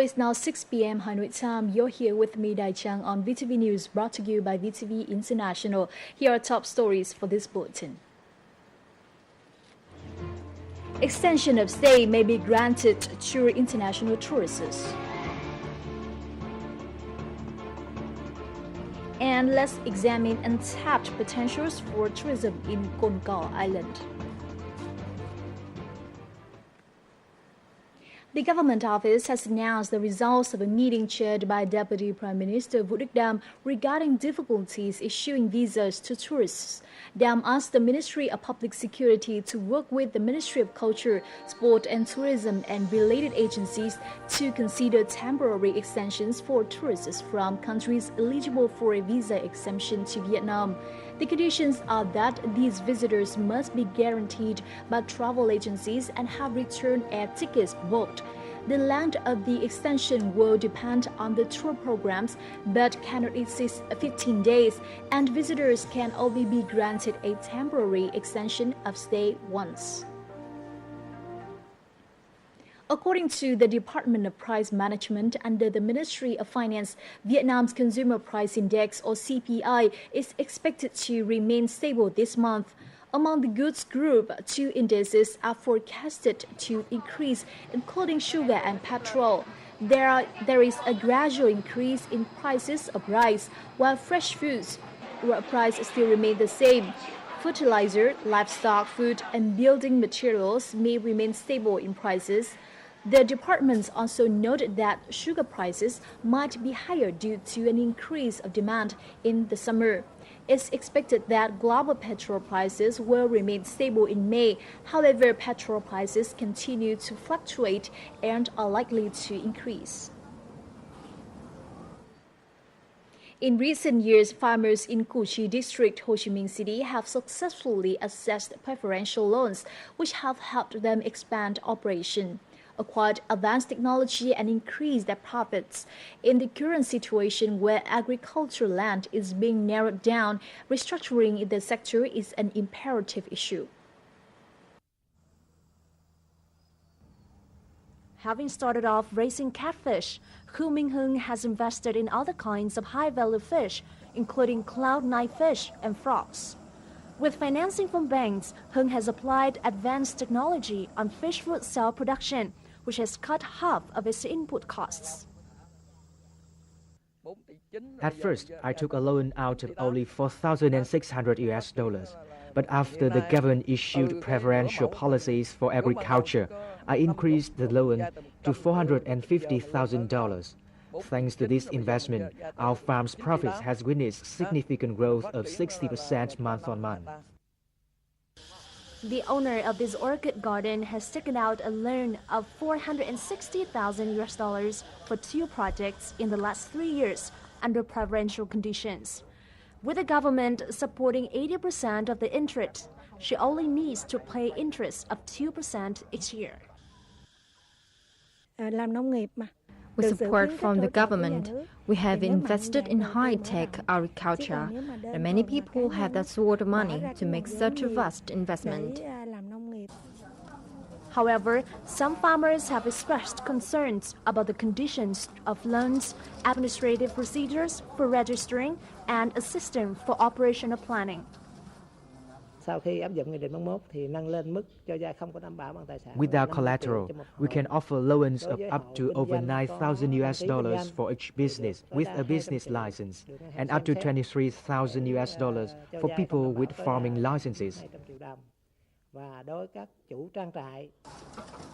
it's now 6 p.m. Hanoi time. You're here with me, Dai Chang, on VTV News, brought to you by VTV International. Here are top stories for this bulletin. Extension of stay may be granted to international tourists. And let's examine untapped potentials for tourism in Côn Island. The government office has announced the results of a meeting chaired by Deputy Prime Minister Vũ Đức Đam regarding difficulties issuing visas to tourists. Đam asked the Ministry of Public Security to work with the Ministry of Culture, Sport and Tourism and related agencies to consider temporary extensions for tourists from countries eligible for a visa exemption to Vietnam. The conditions are that these visitors must be guaranteed by travel agencies and have return air tickets booked. The length of the extension will depend on the tour programs, but cannot exceed 15 days, and visitors can only be granted a temporary extension of stay once. According to the Department of Price Management under the Ministry of Finance, Vietnam's Consumer Price Index, or CPI, is expected to remain stable this month. Among the goods group, 2 indices are forecasted to increase, including sugar and petrol. There is a gradual increase in prices of rice, while fresh foods price still remain the same. Fertilizer, livestock, food, and building materials may remain stable in prices. The department also noted that sugar prices might be higher due to an increase of demand in the summer. It's expected that global petrol prices will remain stable in May. However, petrol prices continue to fluctuate and are likely to increase. In recent years, farmers in Củ Chi District, Ho Chi Minh City have successfully accessed preferential loans, which have helped them expand operation, acquired advanced technology and increase their profits. In the current situation where agricultural land is being narrowed down, restructuring the sector is an imperative issue. Having started off raising catfish, Khu Minh Hưng has invested in other kinds of high-value fish, including cloud-9 fish and frogs. With financing from banks, Hưng has applied advanced technology on fish food cell production, which has cut half of its input costs. At first, I took a loan out of only $4,600, but after the government issued preferential policies for agriculture, I increased the loan to $450,000. Thanks to this investment, our farm's profits has witnessed significant growth of 60% month on month. The owner of this orchid garden has taken out a loan of $460,000 for 2 projects in the last 3 years under preferential conditions. With the government supporting 80% of the interest, she only needs to pay interest of 2% each year. With support from the government, we have invested in high-tech agriculture, and many people have that sort of money to make such a vast investment. However, some farmers have expressed concerns about the conditions of loans, administrative procedures for registering, and assistance for operational planning. Without collateral, we can offer loans of up to over $9,000 for each business with a business license, and up to $23,000 for people with farming licenses.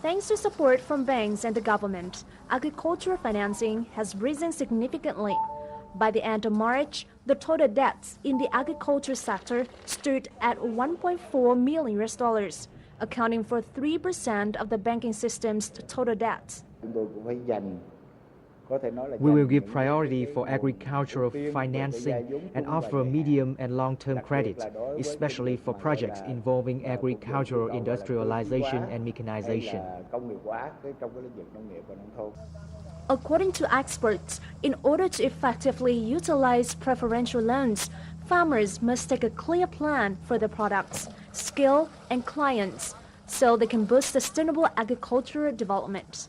Thanks to support from banks and the government, agricultural financing has risen significantly. By the end of March, the total debts in the agriculture sector stood at $1.4 million, accounting for 3% of the banking system's total debts. We will give priority for agricultural financing and offer medium and long-term credit, especially for projects involving agricultural industrialization and mechanization. According to experts, in order to effectively utilize preferential loans, farmers must take a clear plan for their products, skill, and clients, so they can boost sustainable agricultural development.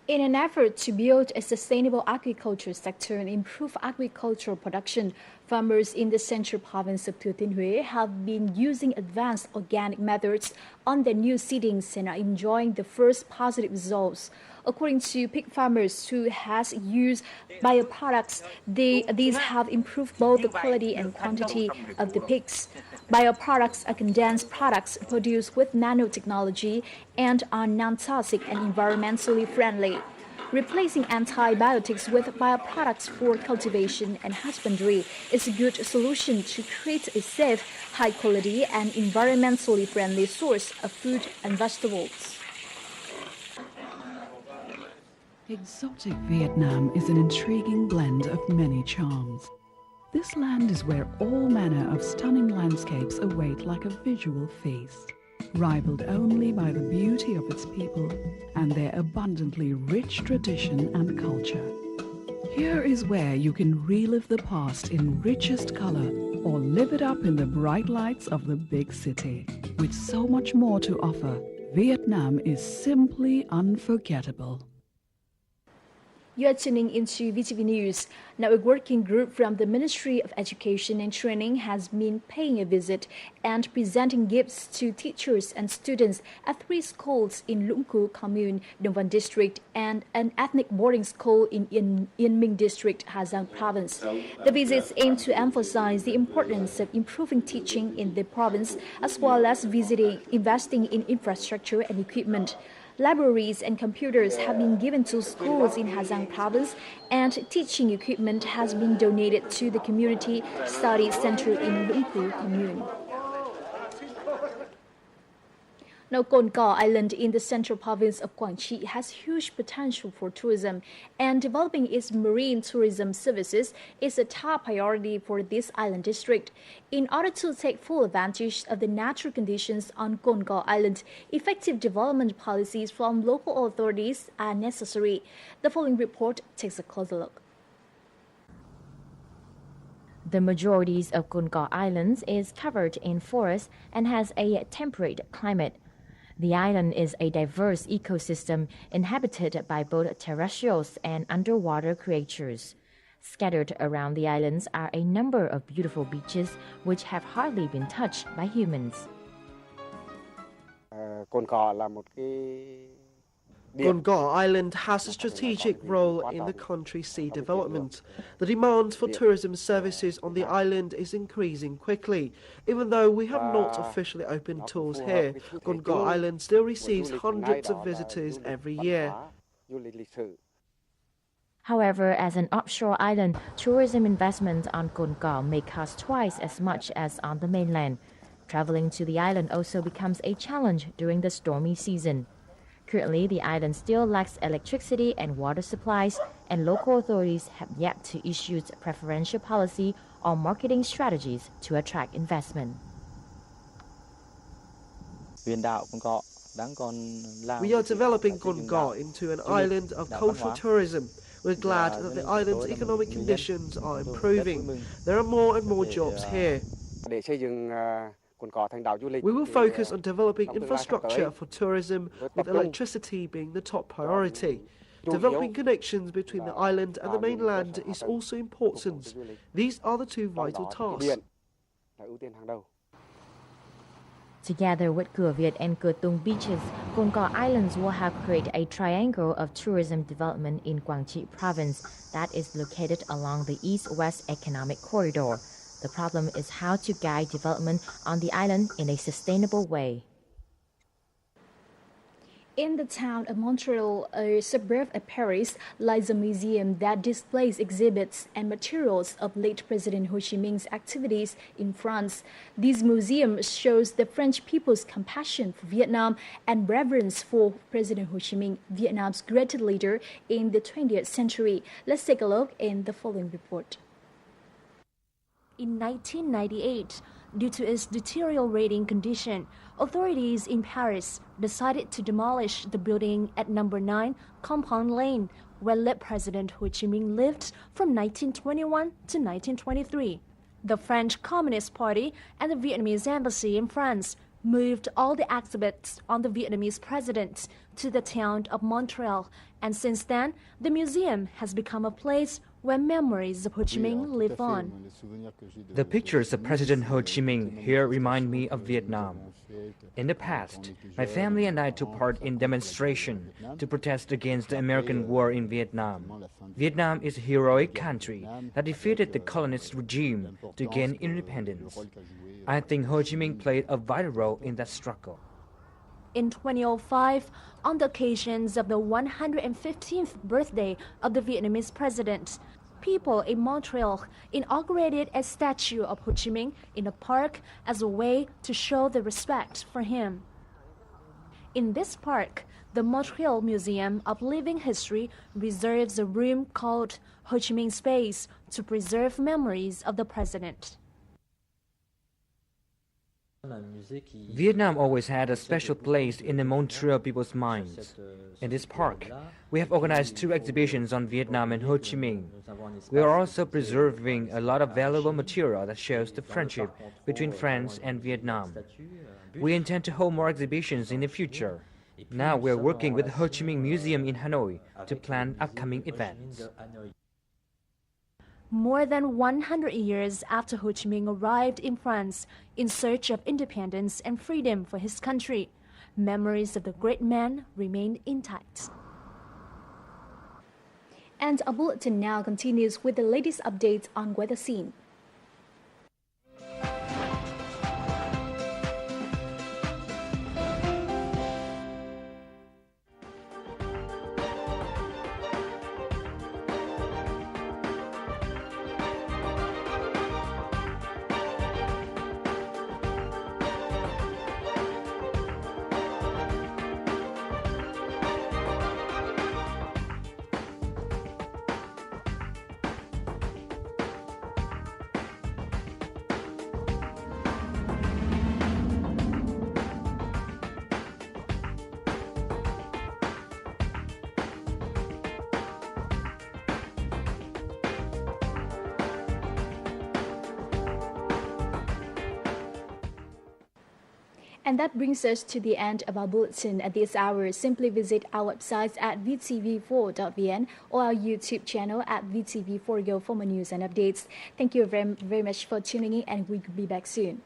In an effort to build a sustainable agriculture sector and improve agricultural production, farmers in the central province of Thừa Thiên Huế have been using advanced organic methods on their new seedings and are enjoying the first positive results. According to pig farmers who has used bioproducts, these have improved both the quality and quantity of the pigs. Bioproducts are condensed products produced with nanotechnology and are non-toxic and environmentally friendly. Replacing antibiotics with bioproducts for cultivation and husbandry is a good solution to create a safe, high-quality and environmentally friendly source of food and vegetables. Exotic Vietnam is an intriguing blend of many charms. This land is where all manner of stunning landscapes await like a visual feast, rivaled only by the beauty of its people and their abundantly rich tradition and culture. Here is where you can relive the past in richest color or live it up in the bright lights of the big city. With so much more to offer, Vietnam is simply unforgettable. You are tuning into VTV News. Now, a working group from the Ministry of Education and Training has been paying a visit and presenting gifts to teachers and students at 3 schools in Lũng Cú Commune, Đông Văn District, and an ethnic boarding school in Yên Minh District, Hà Giang Province. The visits aim to emphasize the importance of improving teaching in the province, as well as investing in infrastructure and equipment. Libraries and computers have been given to schools in Hà Giang Province, and teaching equipment has been donated to the Community Study Center in Lũng Cú Commune. Now, Cồn Cỏ Island in the central province of Quảng Trị has huge potential for tourism, and developing its marine tourism services is a top priority for this island district. In order to take full advantage of the natural conditions on Cồn Cỏ Island, effective development policies from local authorities are necessary. The following report takes a closer look. The majority of Cồn Cỏ Islands is covered in forest and has a temperate climate. The island is a diverse ecosystem inhabited by both terrestrials and underwater creatures. Scattered around the islands are a number of beautiful beaches which have hardly been touched by humans. Cồn Cỏ Island has a strategic role in the country's sea development. The demand for tourism services on the island is increasing quickly. Even though we have not officially opened tours here, Cồn Cỏ Island still receives hundreds of visitors every year. However, as an offshore island, tourism investment on Cồn Cỏ may cost twice as much as on the mainland. Traveling to the island also becomes a challenge during the stormy season. Currently, the island still lacks electricity and water supplies, and local authorities have yet to issue preferential policy or marketing strategies to attract investment. We are developing Cồn Cỏ into an island of cultural tourism. We're glad that the island's economic conditions are improving. There are more and more jobs here. We will focus on developing infrastructure for tourism, with electricity being the top priority. Developing connections between the island and the mainland is also important. These are the two vital tasks. Together with Cửa Việt and Cửa Tung beaches, Cồn Cỏ Islands will help create a triangle of tourism development in Quảng Trị province that is located along the east-west economic corridor. The problem is how to guide development on the island in a sustainable way. In the town of Montreal, a suburb of Paris, lies a museum that displays exhibits and materials of late President Ho Chi Minh's activities in France. This museum shows the French people's compassion for Vietnam and reverence for President Ho Chi Minh, Vietnam's greatest leader in the 20th century. Let's take a look in the following report. In 1998, due to its deteriorating condition, authorities in Paris decided to demolish the building at number 9 Compound Lane, where late President Ho Chi Minh lived from 1921 to 1923. The French Communist Party and the Vietnamese Embassy in France moved all the exhibits on the Vietnamese president to the town of Montreal, and since then, the museum has become a place where memories of Ho Chi Minh live on. The pictures of President Ho Chi Minh here remind me of Vietnam. In the past, my family and I took part in demonstration to protest against the American war in Vietnam. Vietnam is a heroic country that defeated the colonist regime to gain independence. I think Ho Chi Minh played a vital role in that struggle. In 2005, on the occasions of the 115th birthday of the Vietnamese president, people in Montreal inaugurated a statue of Ho Chi Minh in a park as a way to show their respect for him. In this park, the Montreal Museum of Living History reserves a room called Ho Chi Minh Space to preserve memories of the president. Vietnam always had a special place in the Montreal people's minds. In this park, we have organized 2 exhibitions on Vietnam and Ho Chi Minh. We are also preserving a lot of valuable material that shows the friendship between France and Vietnam. We intend to hold more exhibitions in the future. Now we are working with the Ho Chi Minh Museum in Hanoi to plan upcoming events. More than 100 years after Ho Chi Minh arrived in France in search of independence and freedom for his country, memories of the great man remain intact. And our bulletin now continues with the latest updates on weather scene. And that brings us to the end of our bulletin at this hour. Simply visit our websites at vtv4.vn or our YouTube channel at vtv4go for more news and updates. Thank you very much for tuning in, and we will be back soon.